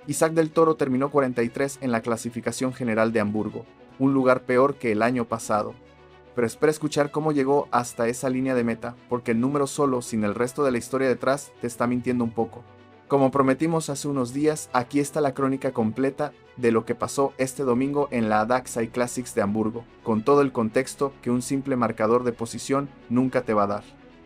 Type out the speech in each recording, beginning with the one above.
Isaac del Toro terminó 43 en la clasificación general de Hamburgo, un lugar peor que el año pasado. Pero espera escuchar cómo llegó hasta esa línea de meta, porque el número solo, sin el resto de la historia detrás, te está mintiendo un poco. Como prometimos hace unos días, aquí está la crónica completa de lo que pasó este domingo en la Adaxai Classics de Hamburgo, con todo el contexto que un simple marcador de posición nunca te va a dar.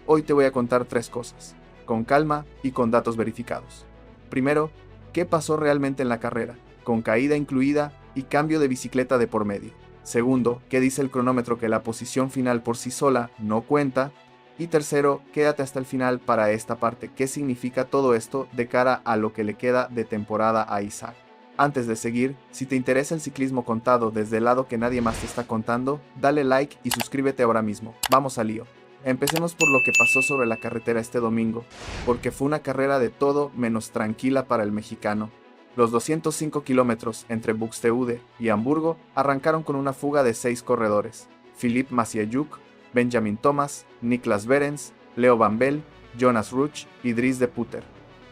Hoy te voy a contar 3 cosas, con calma y con datos verificados. Primero, ¿qué pasó realmente en la carrera, con caída incluida y cambio de bicicleta de por medio? Segundo, ¿qué dice el cronómetro que la posición final por sí sola no cuenta? Y tercero, quédate hasta el final para esta parte. ¿Qué significa todo esto de cara a lo que le queda de temporada a Isaac? Antes de seguir, si te interesa el ciclismo contado desde el lado que nadie más te está contando, dale like y suscríbete ahora mismo. Vamos al lío. Empecemos por lo que pasó sobre la carretera este domingo, porque fue una carrera de todo menos tranquila para el mexicano. Los 205 kilómetros entre Buxtehude y Hamburgo arrancaron con una fuga de 6 corredores: Philippe Maciejug, Benjamin Thomas, Niklas Behrens, Leo Van Bell, Jonas Ruch y Dries de Putter.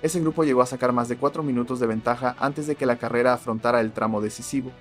Ese grupo llegó a sacar más de 4 minutos de ventaja antes de que la carrera afrontara el tramo decisivo.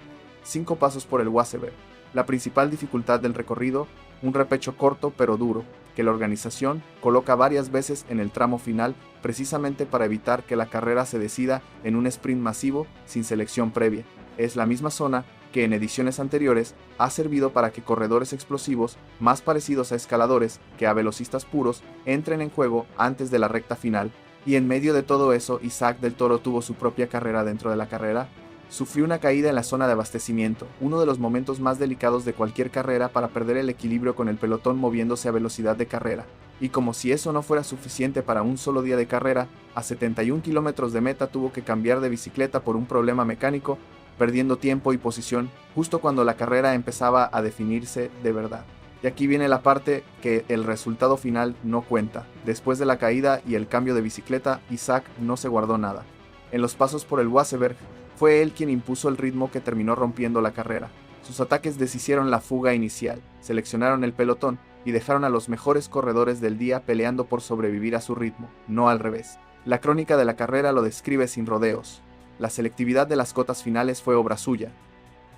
5 pasos por el Wasseberg. La principal dificultad del recorrido, un repecho corto pero duro, que la organización coloca varias veces en el tramo final precisamente para evitar que la carrera se decida en un sprint masivo sin selección previa. Es la misma zona que en ediciones anteriores ha servido para que corredores explosivos, más parecidos a escaladores que a velocistas puros, entren en juego antes de la recta final, y en medio de todo eso Isaac del Toro tuvo su propia carrera dentro de la carrera. Sufrió una caída en la zona de abastecimiento, uno de los momentos más delicados de cualquier carrera para perder el equilibrio con el pelotón moviéndose a velocidad de carrera, y como si eso no fuera suficiente para un solo día de carrera, a 71 kilómetros de meta tuvo que cambiar de bicicleta por un problema mecánico, perdiendo tiempo y posición justo cuando la carrera empezaba a definirse de verdad. Y aquí viene la parte que el resultado final no cuenta. Después de la caída y el cambio de bicicleta, Isaac no se guardó nada. En los pasos por el Wasseberg, fue él quien impuso el ritmo que terminó rompiendo la carrera. Sus ataques deshicieron la fuga inicial, seleccionaron el pelotón y dejaron a los mejores corredores del día peleando por sobrevivir a su ritmo, no al revés. La crónica de la carrera lo describe sin rodeos. La selectividad de las cotas finales fue obra suya.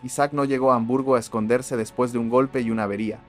Isaac no llegó a Hamburgo a esconderse después de un golpe y una avería.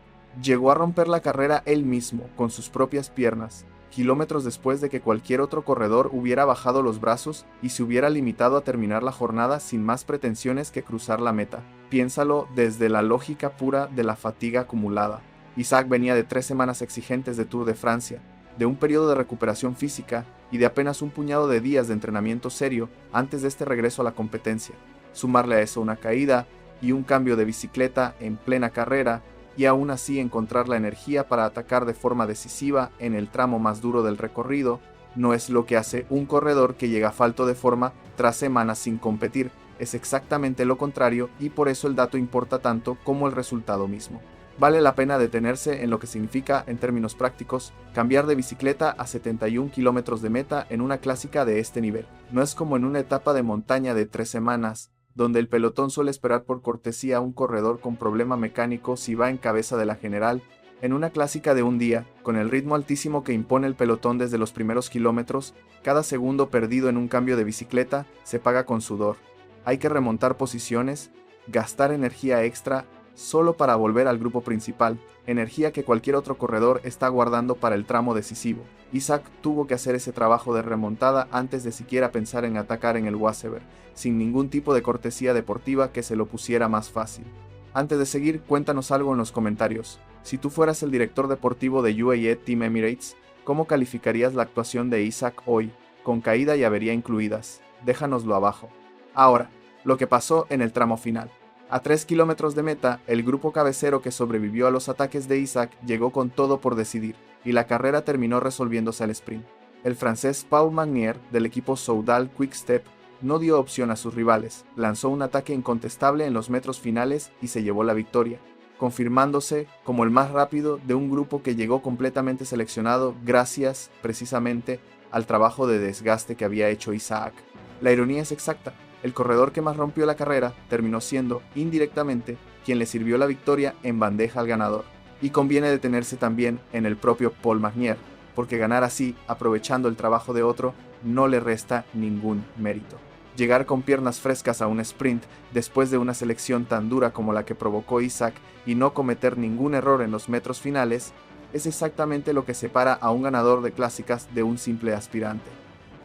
Llegó a romper la carrera él mismo, con sus propias piernas, kilómetros después de que cualquier otro corredor hubiera bajado los brazos y se hubiera limitado a terminar la jornada sin más pretensiones que cruzar la meta. Piénsalo desde la lógica pura de la fatiga acumulada. Isaac venía de 3 semanas exigentes de Tour de Francia, de un periodo de recuperación física y de apenas un puñado de días de entrenamiento serio antes de este regreso a la competencia. Sumarle a eso una caída y un cambio de bicicleta en plena carrera, y aún así encontrar la energía para atacar de forma decisiva en el tramo más duro del recorrido, no es lo que hace un corredor que llega falto de forma tras semanas sin competir, es exactamente lo contrario, y por eso el dato importa tanto como el resultado mismo. Vale la pena detenerse en lo que significa, en términos prácticos, cambiar de bicicleta a 71 kilómetros de meta en una clásica de este nivel. No es como en una etapa de montaña de 3 semanas, donde el pelotón suele esperar por cortesía a un corredor con problema mecánico si va en cabeza de la general. En una clásica de un día, con el ritmo altísimo que impone el pelotón desde los primeros kilómetros, cada segundo perdido en un cambio de bicicleta se paga con sudor. Hay que remontar posiciones, gastar energía extra solo para volver al grupo principal, energía que cualquier otro corredor está guardando para el tramo decisivo. Isaac tuvo que hacer ese trabajo de remontada antes de siquiera pensar en atacar en el Wasseberg, sin ningún tipo de cortesía deportiva que se lo pusiera más fácil. Antes de seguir, cuéntanos algo en los comentarios. Si tú fueras el director deportivo de UAE Team Emirates, ¿cómo calificarías la actuación de Isaac hoy, con caída y avería incluidas? Déjanoslo abajo. Ahora, lo que pasó en el tramo final. A 3 kilómetros de meta, el grupo cabecero que sobrevivió a los ataques de Isaac llegó con todo por decidir, y la carrera terminó resolviéndose al sprint. El francés Paul Magnier, del equipo Soudal Quick-Step, no dio opción a sus rivales, lanzó un ataque incontestable en los metros finales y se llevó la victoria, confirmándose como el más rápido de un grupo que llegó completamente seleccionado gracias, precisamente, al trabajo de desgaste que había hecho Isaac. La ironía es exacta. El corredor que más rompió la carrera terminó siendo, indirectamente, quien le sirvió la victoria en bandeja al ganador. Y conviene detenerse también en el propio Paul Magnier, porque ganar así, aprovechando el trabajo de otro, no le resta ningún mérito. Llegar con piernas frescas a un sprint después de una selección tan dura como la que provocó Isaac y no cometer ningún error en los metros finales, es exactamente lo que separa a un ganador de clásicas de un simple aspirante.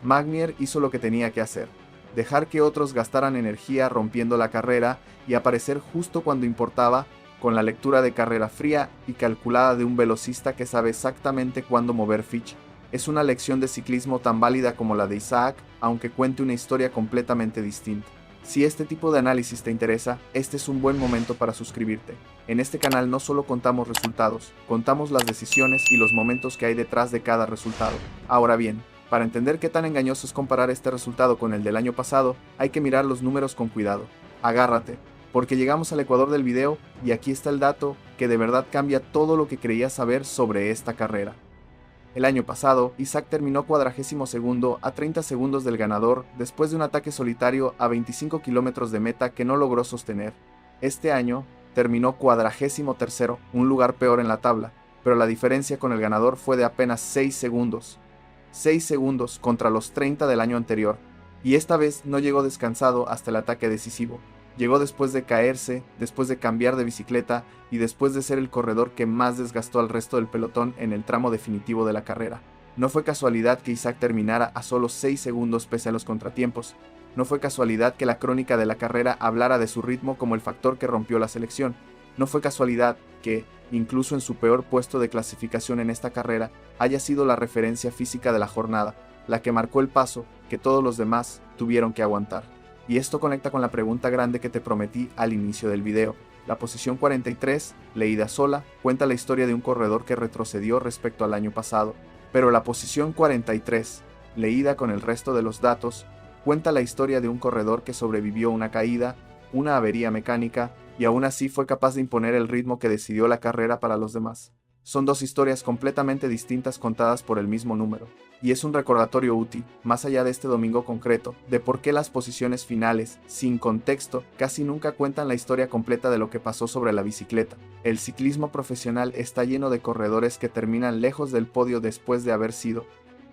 Magnier hizo lo que tenía que hacer, dejar que otros gastaran energía rompiendo la carrera y aparecer justo cuando importaba, con la lectura de carrera fría y calculada de un velocista que sabe exactamente cuándo mover ficha. Es una lección de ciclismo tan válida como la de Isaac, aunque cuente una historia completamente distinta. Si este tipo de análisis te interesa, este es un buen momento para suscribirte. En este canal no solo contamos resultados, contamos las decisiones y los momentos que hay detrás de cada resultado. Ahora bien, para entender qué tan engañoso es comparar este resultado con el del año pasado, hay que mirar los números con cuidado. Agárrate, porque llegamos al ecuador del video y aquí está el dato que de verdad cambia todo lo que creías saber sobre esta carrera. El año pasado, Isaac terminó 42º a 30 segundos del ganador después de un ataque solitario a 25 kilómetros de meta que no logró sostener. Este año, terminó 43º, un lugar peor en la tabla, pero la diferencia con el ganador fue de apenas 6 segundos. 6 segundos contra los 30 del año anterior, y esta vez no llegó descansado hasta el ataque decisivo. Llegó después de caerse, después de cambiar de bicicleta y después de ser el corredor que más desgastó al resto del pelotón en el tramo definitivo de la carrera. No fue casualidad que Isaac terminara a solo 6 segundos pese a los contratiempos. No fue casualidad que la crónica de la carrera hablara de su ritmo como el factor que rompió la selección. No fue casualidad que, incluso en su peor puesto de clasificación en esta carrera, haya sido la referencia física de la jornada, la que marcó el paso que todos los demás tuvieron que aguantar. Y esto conecta con la pregunta grande que te prometí al inicio del video. La posición 43, leída sola, cuenta la historia de un corredor que retrocedió respecto al año pasado, pero la posición 43, leída con el resto de los datos, cuenta la historia de un corredor que sobrevivió una caída, una avería mecánica, y aún así fue capaz de imponer el ritmo que decidió la carrera para los demás. Son dos historias completamente distintas contadas por el mismo número, y es un recordatorio útil, más allá de este domingo concreto, de por qué las posiciones finales, sin contexto, casi nunca cuentan la historia completa de lo que pasó sobre la bicicleta. El ciclismo profesional está lleno de corredores que terminan lejos del podio después de haber sido,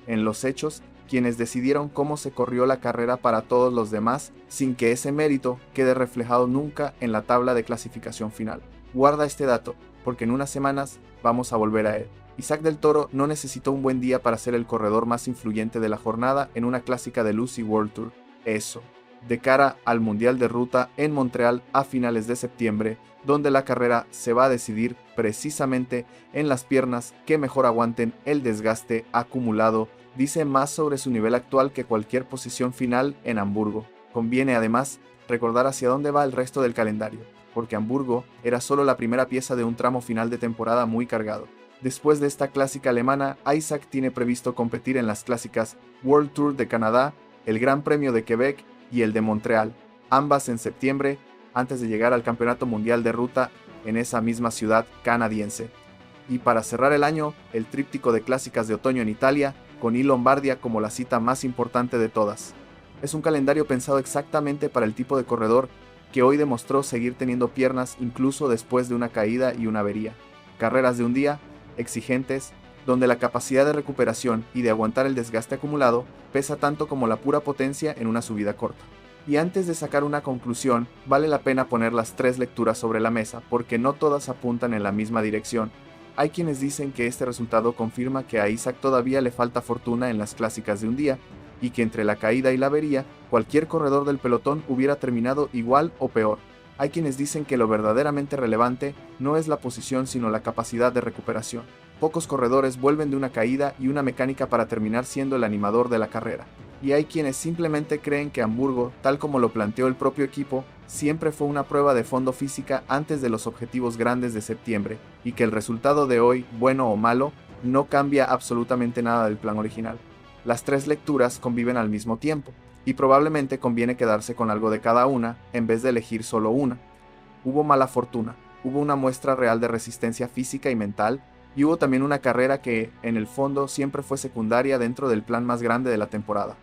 en los hechos, quienes decidieron cómo se corrió la carrera para todos los demás, sin que ese mérito quede reflejado nunca en la tabla de clasificación final. Guarda este dato, porque en unas semanas vamos a volver a él. Isaac del Toro no necesitó un buen día para ser el corredor más influyente de la jornada en una clásica de UCI World Tour. Eso, de cara al Mundial de Ruta en Montreal a finales de septiembre, donde la carrera se va a decidir precisamente en las piernas que mejor aguanten el desgaste acumulado, dice más sobre su nivel actual que cualquier posición final en Hamburgo. Conviene además recordar hacia dónde va el resto del calendario, porque Hamburgo era solo la primera pieza de un tramo final de temporada muy cargado. Después de esta clásica alemana, Isaac tiene previsto competir en las clásicas World Tour de Canadá, el Gran Premio de Quebec y el de Montreal, ambas en septiembre, antes de llegar al Campeonato Mundial de Ruta en esa misma ciudad canadiense. Y para cerrar el año, el tríptico de clásicas de otoño en Italia, con Lombardia como la cita más importante de todas. Es un calendario pensado exactamente para el tipo de corredor que hoy demostró seguir teniendo piernas incluso después de una caída y una avería. Carreras de un día, exigentes, donde la capacidad de recuperación y de aguantar el desgaste acumulado pesa tanto como la pura potencia en una subida corta. Y antes de sacar una conclusión, vale la pena poner las tres lecturas sobre la mesa, porque no todas apuntan en la misma dirección. Hay quienes dicen que este resultado confirma que a Isaac todavía le falta fortuna en las clásicas de un día, y que entre la caída y la avería, cualquier corredor del pelotón hubiera terminado igual o peor. Hay quienes dicen que lo verdaderamente relevante no es la posición sino la capacidad de recuperación. Pocos corredores vuelven de una caída y una mecánica para terminar siendo el animador de la carrera. Y hay quienes simplemente creen que Hamburgo, tal como lo planteó el propio equipo, siempre fue una prueba de fondo física antes de los objetivos grandes de septiembre, y que el resultado de hoy, bueno o malo, no cambia absolutamente nada del plan original. Las tres lecturas conviven al mismo tiempo, y probablemente conviene quedarse con algo de cada una en vez de elegir solo una. Hubo mala fortuna, hubo una muestra real de resistencia física y mental, y hubo también una carrera que, en el fondo, siempre fue secundaria dentro del plan más grande de la temporada.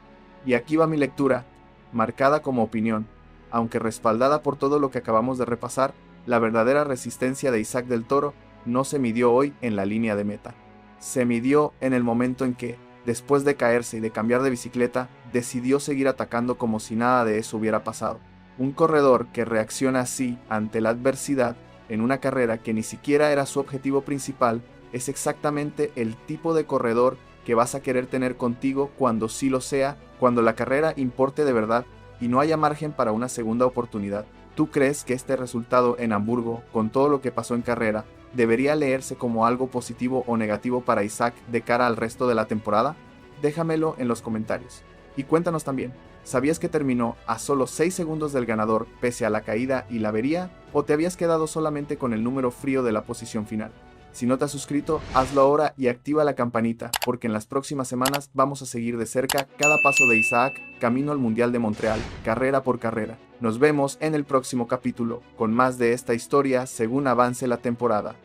Y aquí va mi lectura, marcada como opinión, aunque respaldada por todo lo que acabamos de repasar, la verdadera resistencia de Isaac del Toro no se midió hoy en la línea de meta. Se midió en el momento en que, Después de caerse y de cambiar de bicicleta, decidió seguir atacando como si nada de eso hubiera pasado. Un corredor que reacciona así ante la adversidad en una carrera que ni siquiera era su objetivo principal es exactamente el tipo de corredor que vas a querer tener contigo cuando sí lo sea, cuando la carrera importe de verdad y no haya margen para una segunda oportunidad. ¿Tú crees que este resultado en Hamburgo, con todo lo que pasó en carrera, debería leerse como algo positivo o negativo para Isaac de cara al resto de la temporada? Déjamelo en los comentarios. Y cuéntanos también, ¿sabías que terminó a solo 6 segundos del ganador pese a la caída y la avería? ¿O te habías quedado solamente con el número frío de la posición final? Si no te has suscrito, hazlo ahora y activa la campanita, porque en las próximas semanas vamos a seguir de cerca cada paso de Isaac camino al Mundial de Montreal, carrera por carrera. Nos vemos en el próximo capítulo, con más de esta historia según avance la temporada.